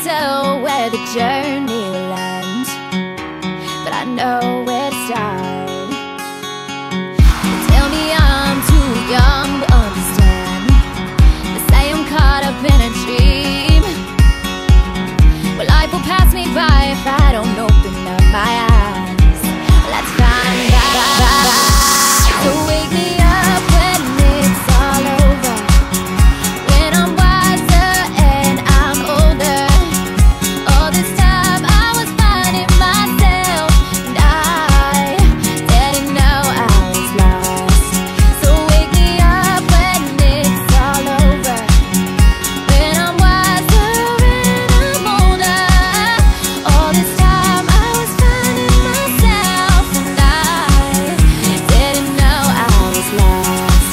tell where the journey will end, but I know where to start. They tell me I'm too young to understand. They say I'm caught up in a dream. Well, life will pass me by if I don't open up my eyes. Let's find out. So wake me up when it's all over, when I'm wiser and I'm older. All this time I was finding myself, and I didn't know I was lost. So wake me up when it's all over, when I'm wiser and I'm older. All this time I was finding myself, and I didn't know I was lost.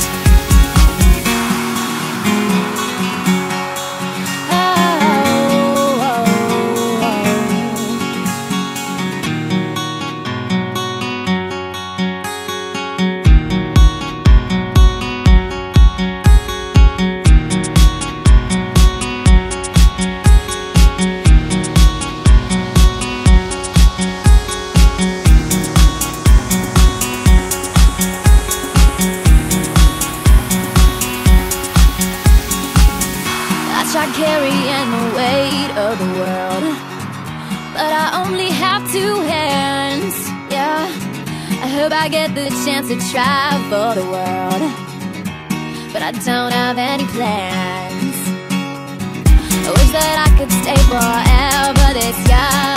I try carrying the weight of the world, but I only have two hands, yeah. I hope I get the chance to travel the world, but I don't have any plans. I wish that I could stay forever this young.